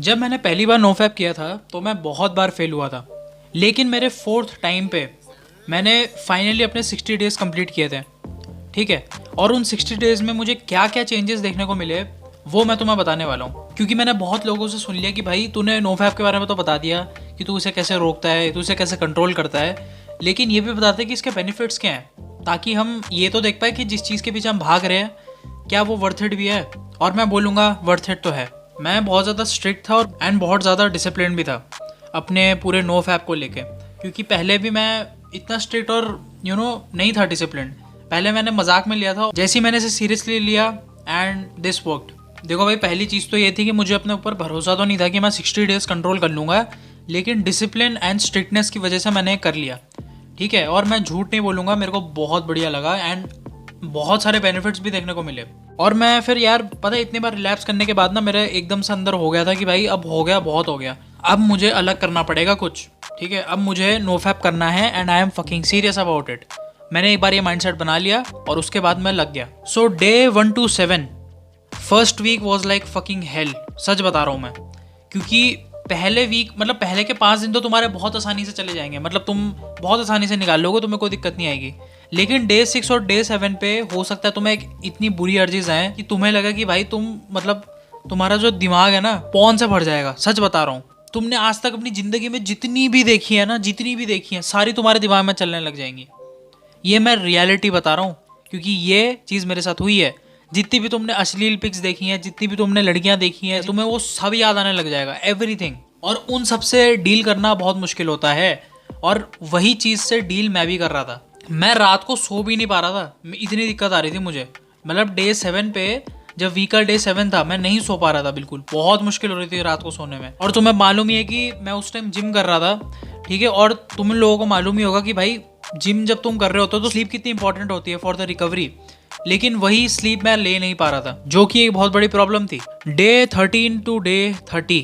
जब मैंने पहली बार नोफैप किया था तो मैं बहुत बार फेल हुआ था, लेकिन मेरे फोर्थ टाइम पे मैंने फाइनली अपने 60 डेज़ कंप्लीट किए थे। ठीक है, और उन 60 डेज़ में मुझे क्या क्या चेंजेस देखने को मिले वो मैं तुम्हें बताने वाला हूँ। क्योंकि मैंने बहुत लोगों से सुन लिया कि भाई तूने नोफैप के बारे में तो बता दिया कि तू इसे कैसे रोकता है, तू इसे कैसे कंट्रोल करता है, लेकिन ये भी बताते कि इसके बेनिफिट्स क्या हैं, ताकि हम ये तो देख पाए कि जिस चीज़ के पीछे हम भाग रहे हैं क्या वो वर्थ इट भी है। और मैं बोलूँगा वर्थ इट तो है। मैं बहुत ज़्यादा स्ट्रिक्ट था और एंड बहुत ज़्यादा डिसिप्लिन भी था अपने पूरे नोफैप को लेके, क्योंकि पहले भी मैं इतना स्ट्रिक्ट और नहीं था डिसिप्लिन। पहले मैंने मजाक में लिया था, जैसे ही मैंने इसे सीरियसली लिया एंड दिस वर्कड। देखो भाई, पहली चीज़ तो ये थी कि मुझे अपने ऊपर भरोसा तो नहीं था कि मैं 60 डेज़ कंट्रोल कर लूँगा, लेकिन डिसिप्लिन एंड स्ट्रिक्टनेस की वजह से मैंने कर लिया। ठीक है, और मैं झूठ नहीं बोलूँगा, मेरे को बहुत बढ़िया लगा एंड बहुत सारे बेनिफिट्स भी देखने को मिले। और मैं फिर यार पता है, इतनी बार रिलैप्स करने के बाद ना मेरे एकदम से अंदर हो गया था कि भाई अब हो गया, बहुत हो गया, अब मुझे अलग करना पड़ेगा कुछ। ठीक है, अब मुझे नोफैप करना है and I am fucking serious about it. मैंने एक बार ये माइंडसेट बना लिया और उसके बाद मैं लग गया। So day 1 to 7 first week was like fucking hell, सच बता रहा हूँ मैं। क्योंकि पहले वीक मतलब पहले के 5 दिन तो तुम्हारे बहुत आसानी से चले जाएंगे, मतलब तुम बहुत आसानी से निकाल लोगे, तुम्हें कोई दिक्कत नहीं आएगी। लेकिन डे 6 और डे 7 पे हो सकता है तुम्हें इतनी बुरी अर्जीज आए कि तुम्हें लगा कि भाई तुम मतलब तुम्हारा जो दिमाग है ना पौन से भर जाएगा। सच बता रहा हूँ, तुमने आज तक अपनी ज़िंदगी में जितनी भी देखी है ना, जितनी भी देखी है सारी तुम्हारे दिमाग में चलने लग जाएंगी। ये मैं रियलिटी बता रहा हूँ, क्योंकि ये चीज़ मेरे साथ हुई है। जितनी भी तुमने अश्लील पिक्स देखी हैं, जितनी भी तुमने लड़कियां देखी हैं, तुम्हें वो सब याद आने लग जाएगा, एवरीथिंग। और उन सब से डील करना बहुत मुश्किल होता है, और वही चीज़ से डील मैं भी कर रहा था। मैं रात को सो भी नहीं पा रहा था, इतनी दिक्कत आ रही थी मुझे। मतलब डे 7 पे, जब वीक का डे 7 था, मैं नहीं सो पा रहा था बिल्कुल, बहुत मुश्किल हो रही थी रात को सोने में। और तुम्हें मालूम ही है कि मैं उस टाइम जिम कर रहा था। ठीक है, और तुम लोगों को मालूम ही होगा कि भाई जिम जब तुम कर रहे होते हो तो स्लीप कितनी इंपॉर्टेंट होती है फॉर द रिकवरी। लेकिन वही स्लीप मैं ले नहीं पा रहा था, जो कि एक बहुत बड़ी प्रॉब्लम थी। Day 13 to day 30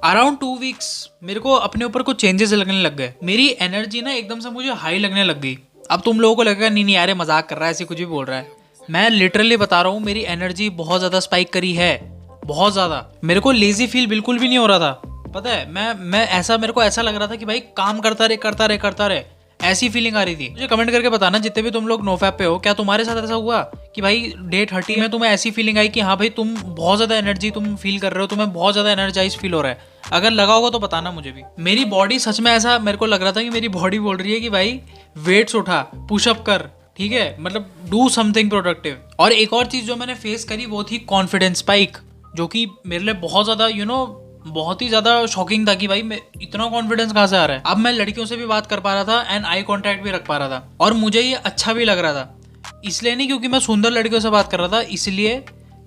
around 2 weeks मेरे को अपने ऊपर कुछ चेंजेस लगने लग गए। मेरी एनर्जी ना एकदम से मुझे हाई लगने लग गई। अब तुम लोगों को लगेगा नहीं नहीं यार मजाक कर रहा है, ऐसे कुछ भी बोल रहा है। मैं लिटरली बता रहा हूँ, मेरी एनर्जी बहुत ज़्यादा स्पाइक करी है, बहुत ज़्यादा। मेरे को लेजी फील बिल्कुल भी नहीं हो रहा था। पता है, मैं ऐसा मेरे को ऐसा लग रहा था कि भाई काम करता रहे करता रहे करता रहे, ऐसी फीलिंग आ रही थी। मुझे कमेंट करके बताना जितने भी तुम लोग नोफैप पे हो, क्या तुम्हारे साथ ऐसा हुआ कि भाई डे 30 में तुम्हें ऐसी फीलिंग आई कि हाँ भाई तुम बहुत ज़्यादा एनर्जी तुम फील कर रहे हो, तुम्हें बहुत ज़्यादा एनर्जाइज फील हो रहा है। अगर लगा होगा तो बताना मुझे भी। मेरी बॉडी सच में ऐसा मेरे को लग रहा था कि मेरी बॉडी बोल रही है कि भाई वेट्स उठा, पुशअप कर, ठीक है, मतलब डू समथिंग प्रोडक्टिव। और एक और चीज़ जो मैंने फेस करी वो थी कॉन्फिडेंस स्पाइक, जो कि मेरे लिए बहुत ज़्यादा बहुत ही ज़्यादा शॉकिंग था कि भाई मैं इतना कॉन्फिडेंस कहाँ से आ रहा है। अब मैं लड़कियों से भी बात कर पा रहा था एंड आई कांटेक्ट भी रख पा रहा था, और मुझे ये अच्छा भी लग रहा था। इसलिए नहीं क्योंकि मैं सुंदर लड़कियों से बात कर रहा था, इसलिए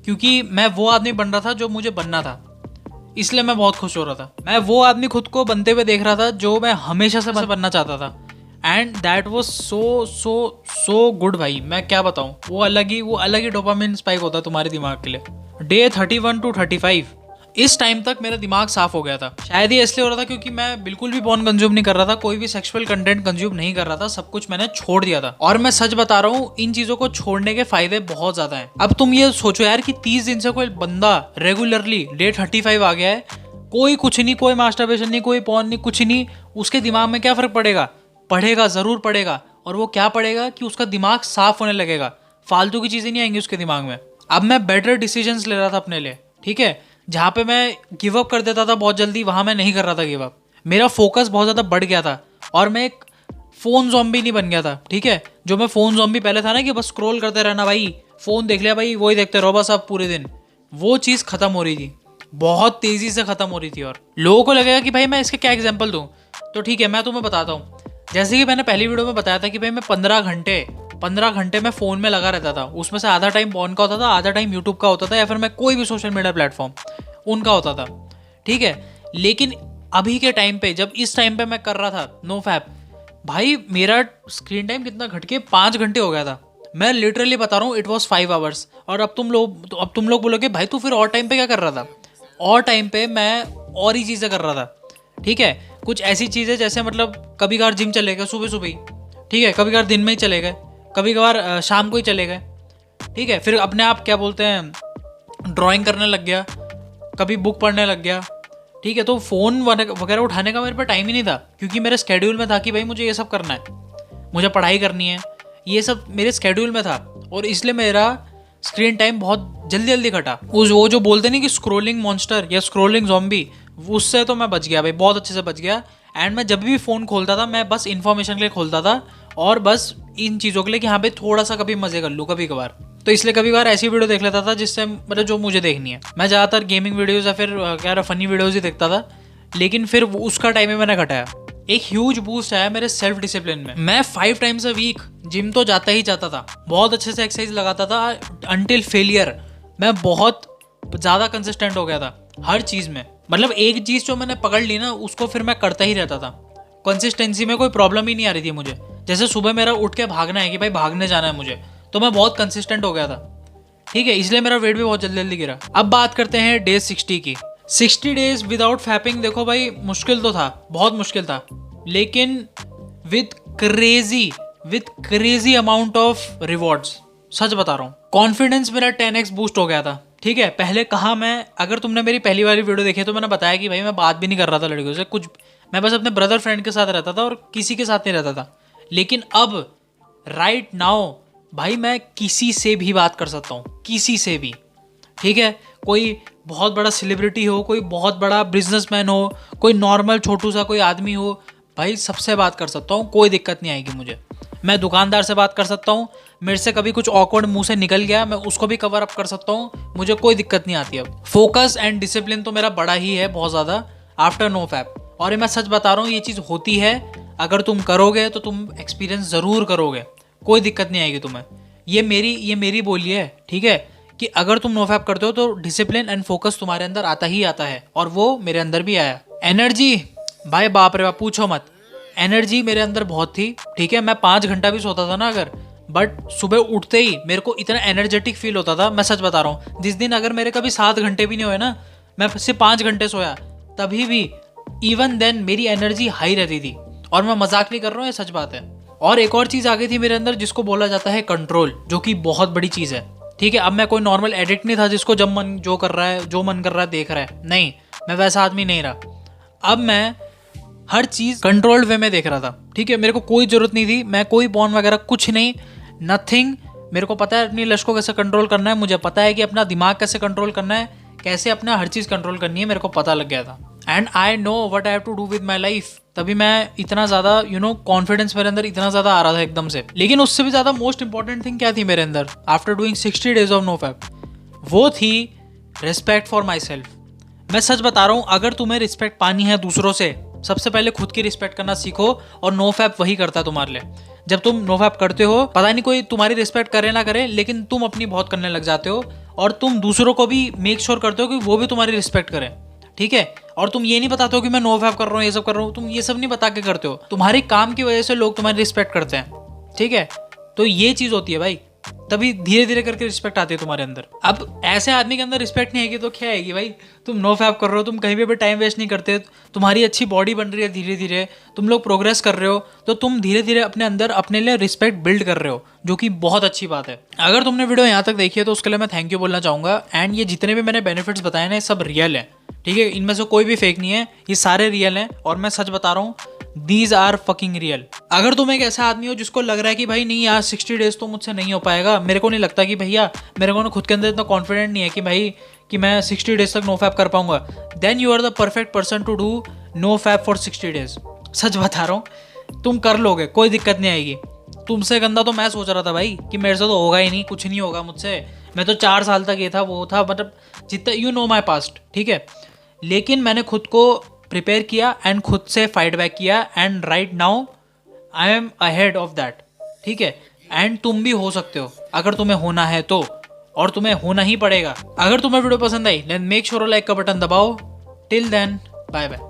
क्योंकि मैं वो आदमी बन रहा था जो मुझे बनना था। इसलिए मैं बहुत खुश हो रहा था। मैं वो आदमी खुद को बनते हुए देख रहा था जो मैं हमेशा से बनना चाहता था। And that was so so so good भाई, मैं क्या बताऊँ। वो अलग ही डोपामिन स्पाइक होता है तुम्हारे दिमाग के लिए। डे 31 to 35 इस टाइम तक मेरा दिमाग साफ हो गया था। शायद ये इसलिए हो रहा था क्योंकि मैं बिल्कुल भी पॉर्न कंज्यूम नहीं कर रहा था, कोई भी सेक्सुअल कंटेंट कंज्यूम नहीं कर रहा था, सब कुछ मैंने छोड़ दिया था। और मैं सच बता रहा हूँ, इन चीजों को छोड़ने के फायदे बहुत ज्यादा हैं। अब तुम ये सोचो यार कि 30 दिन से कोई बंदा रेगुलरली डे 35 आ गया है, कोई कुछ नहीं, कोई मास्टरबेशन नहीं, कोई पॉर्न नहीं, कुछ नहीं, उसके दिमाग में क्या फर्क पड़ेगा? पड़ेगा, जरूर पड़ेगा। और वो क्या पड़ेगा कि उसका दिमाग साफ होने लगेगा, फालतू की चीजें नहीं आएंगी उसके दिमाग में। अब मैं बेटर डिसीजंस ले रहा था अपने लिए। ठीक है, जहाँ पे मैं गिव अप कर देता था बहुत जल्दी, वहाँ मैं नहीं कर रहा था गिव अप। मेरा फोकस बहुत ज़्यादा बढ़ गया था और मैं एक फ़ोन ज़ॉम्बी नहीं बन गया था। ठीक है, जो मैं फ़ोन ज़ॉम्बी पहले था ना कि बस स्क्रॉल करते रहना भाई, फ़ोन देख लिया भाई, वही देखते रहो बस आप पूरे दिन, वो चीज़ ख़त्म हो रही थी, बहुत तेज़ी से ख़त्म हो रही थी। और लोगों को लगेगा कि भाई मैं इसके क्या एग्जाम्पल दूँ, तो ठीक है मैं तुम्हें बताता हूँ। जैसे कि मैंने पहली वीडियो में बताया था कि भाई मैं 15 घंटे में फ़ोन में लगा रहता था। उसमें से आधा टाइम पॉर्न का होता था, आधा टाइम यूट्यूब का होता था, या फिर मैं कोई भी सोशल मीडिया प्लेटफॉर्म उनका होता था। ठीक है, लेकिन अभी के टाइम पे, जब इस टाइम पे मैं कर रहा था नोफैप, भाई मेरा स्क्रीन टाइम कितना घट के 5 घंटे हो गया था। मैं लिटरली बता रहा हूँ, इट वॉज 5 आवर्स। और अब तुम लोग बोलोगे भाई तू फिर और टाइम पे क्या कर रहा था? और टाइम पे मैं और ही चीज़ें कर रहा था। ठीक है, कुछ ऐसी चीज़ें जैसे मतलब कभी कभार जिम चले गए सुबह सुबह ही, ठीक है, कभी कभार दिन में ही चले गए, कभी कभार शाम को ही चले गए। ठीक है, फिर अपने आप क्या बोलते हैं ड्राइंग करने लग गया, कभी बुक पढ़ने लग गया, ठीक है, तो फ़ोन वगैरह उठाने का मेरे पे टाइम ही नहीं था, क्योंकि मेरे स्केड्यूल में था कि भाई मुझे ये सब करना है, मुझे पढ़ाई करनी है, ये सब मेरे स्केड्यूल में था। और इसलिए मेरा स्क्रीन टाइम बहुत जल्दी जल्दी घटा। वो जो बोलते नहीं कि स्क्रोलिंग मॉन्स्टर या स्क्रोलिंग ज़ॉम्बी, उससे तो मैं बच गया भाई, बहुत अच्छे से बच गया। एंड मैं जब भी फ़ोन खोलता था मैं बस इन्फॉर्मेशन के लिए खोलता था, और बस इन चीज़ों के लिए कि हाँ भाई थोड़ा सा कभी मज़े कर लूँ कभी कभार। तो इसलिए कभी कभार ऐसी वीडियो देख लेता था जिससे मतलब जो मुझे देखनी है। मैं ज़्यादातर गेमिंग वीडियोज़ या फिर क्या रहा फनी वीडियोज़ ही देखता था, लेकिन फिर उसका टाइम ही मैंने घटाया। एक ह्यूज बूस्ट आया मेरे सेल्फ डिसिप्लिन में। मैं 5 टाइम्स अ वीक जिम तो जाता ही जाता था, बहुत अच्छे से एक्सरसाइज लगाता था अंटिल फेलियर। मैं बहुत ज़्यादा कंसिस्टेंट हो गया था हर चीज़ में, मतलब एक चीज़ जो मैंने पकड़ ली ना उसको फिर मैं करता ही रहता था। कंसिस्टेंसी में कोई प्रॉब्लम ही नहीं आ रही थी मुझे। जैसे सुबह मेरा उठ के भागना है कि भाई भागने जाना है मुझे, तो मैं बहुत कंसिस्टेंट हो गया था, ठीक है, इसलिए मेरा वेट भी बहुत जल्दी जल्दी गिरा। अब बात करते हैं डे 60 की। 60 डेज विदाउट फैपिंग, देखो भाई मुश्किल तो था, बहुत मुश्किल था, लेकिन with crazy amount of rewards. सच बता रहा हूँ, कॉन्फिडेंस मेरा 10x बूस्ट हो गया था। ठीक है, पहले कहा मैं, अगर तुमने मेरी पहली वाली वीडियो देखी तो मैंने बताया कि भाई मैं बात भी नहीं कर रहा था लड़कियों से, कुछ मैं बस अपने ब्रदर फ्रेंड के साथ रहता था और किसी के साथ नहीं रहता था। लेकिन अब राइट नाउ भाई मैं किसी से भी बात कर सकता हूँ, किसी से भी, ठीक है, कोई बहुत बड़ा सेलिब्रिटी हो, कोई बहुत बड़ा बिजनेसमैन हो, कोई नॉर्मल छोटू सा कोई आदमी हो, भाई सबसे बात कर सकता हूँ, कोई दिक्कत नहीं आएगी मुझे। मैं दुकानदार से बात कर सकता हूँ, मेरे से कभी कुछ ऑकवर्ड मुंह से निकल गया मैं उसको भी कवर अप कर सकता हूँ, मुझे कोई दिक्कत नहीं आती। अब फोकस एंड डिसिप्लिन तो मेरा बड़ा ही है बहुत ज़्यादा आफ्टर नो फैप। और ये मैं सच बता रहा हूँ, ये चीज़ होती है, अगर तुम करोगे तो तुम एक्सपीरियंस ज़रूर करोगे, कोई दिक्कत नहीं आएगी तुम्हें। ये मेरी बोली है, ठीक है, कि अगर तुम नो फैप करते हो तो डिसिप्लिन एंड फोकस तुम्हारे अंदर आता ही आता है, और वो मेरे अंदर भी आया। एनर्जी भाई बाप रे बाप पूछो मत, एनर्जी मेरे अंदर बहुत थी, ठीक है, मैं 5 घंटा भी सोता था ना अगर, बट सुबह उठते ही मेरे को इतना एनर्जेटिक फील होता था। मैं सच बता रहा हूँ, जिस दिन अगर मेरे कभी 7 घंटे भी नहीं हुए ना, मैं सिर्फ 5 घंटे सोया, तभी भी इवन देन मेरी एनर्जी हाई रहती थी। और मैं मजाक नहीं कर रहा हूँ, ये सच बात है। और एक और चीज़ आ गई थी मेरे अंदर जिसको बोला जाता है कंट्रोल, जो कि बहुत बड़ी चीज़ है, ठीक है। अब मैं कोई नॉर्मल एडिक्ट नहीं था जिसको जब मन जो कर रहा है, जो मन कर रहा है देख रहा है, नहीं, मैं वैसा आदमी नहीं रहा। अब मैं हर चीज़ कंट्रोल्ड वे में देख रहा था, ठीक है, मेरे को कोई ज़रूरत नहीं थी, मैं कोई पॉर्न वगैरह कुछ नहीं, नथिंग। मेरे को पता है अपनी लश को कैसे कंट्रोल करना है, मुझे पता है कि अपना दिमाग कैसे कंट्रोल करना है, कैसे अपना हर चीज़ कंट्रोल करनी है, मेरे को पता लग गया था। And I know what I have to do with my life. तभी मैं इतना ज़्यादा कॉन्फिडेंस मेरे अंदर इतना ज़्यादा आ रहा था एकदम से। लेकिन उससे भी ज़्यादा मोस्ट इंपॉर्टेंट थिंग क्या थी मेरे अंदर after doing 60 days of no fap, वो थी रिस्पेक्ट फॉर माई सेल्फ। मैं सच बता रहा हूँ, अगर तुम्हें रिस्पेक्ट पानी है दूसरों से, सबसे पहले खुद की रिस्पेक्ट करना सीखो, और नो फैप वही करता है तुम्हारे लिए। जब तुम नो फैप करते हो, पता नहीं कोई तुम्हारी रिस्पेक्ट करे ना करे, लेकिन तुम अपनी बहुत करने लग जाते हो, और तुम दूसरों को भी मेक श्योर करते हो कि वो भी तुम्हारी रिस्पेक्ट करें, ठीक है। और तुम ये नहीं बताते हो कि मैं नो फैप कर रहा हूँ, ये सब कर रहा हूँ, तुम ये सब नहीं बता के करते हो, तुम्हारे काम की वजह से लोग तुम्हारी रिस्पेक्ट करते हैं, ठीक है। तो ये चीज़ होती है भाई, तभी धीरे धीरे करके रिस्पेक्ट आती है तुम्हारे अंदर। अब ऐसे आदमी के अंदर रिस्पेक्ट नहीं आएगी तो क्या आएगी भाई? तुम नो फैप कर रहे हो, तुम कहीं भी टाइम वेस्ट नहीं करते, तुम्हारी अच्छी बॉडी बन रही है, धीरे धीरे तुम लोग प्रोग्रेस कर रहे हो, तो तुम धीरे धीरे अपने अंदर अपने लिए रिस्पेक्ट बिल्ड कर रहे हो, जो कि बहुत अच्छी बात है। अगर तुमने वीडियो यहाँ तक देखी है तो उसके लिए मैं थैंक यू बोलना चाहूँगा। एंड ये जितने भी मैंने बेनिफिट्स बताए ना, सब रियल है, ठीक है, इनमें से कोई भी फेक नहीं है, ये सारे रियल हैं। और मैं सच बता रहा हूँ, दीज आर फकिंग रियल। अगर तुम एक ऐसा आदमी हो जिसको लग रहा है कि भाई नहीं यार 60 डेज तो मुझसे नहीं हो पाएगा, मेरे को नहीं लगता कि भैया, मेरे को ना खुद के अंदर इतना कॉन्फिडेंट नहीं है कि भाई कि मैं 60 डेज तक नो फैप कर पाऊंगा, then you are the perfect person to do no fap for 60 days. सच बता रहा हूँ, तुम कर लोगे, कोई दिक्कत नहीं आएगी। तुमसे गंदा तो मैं सोच रहा था भाई कि मेरे से तो होगा ही नहीं, कुछ नहीं होगा मुझसे, मैं तो 4 साल तक ये था वो था, मतलब जितना यू नो माई पास्ट, ठीक है। लेकिन मैंने खुद को प्रिपेयर किया एंड खुद से फाइट बैक किया, and right now I am ahead of that, ठीक है। एंड तुम भी हो सकते हो अगर तुम्हें होना है तो, और तुम्हें होना ही पड़ेगा। अगर तुम्हें वीडियो पसंद आई देन मेक श्योर लाइक का बटन दबाओ। Till then bye bye.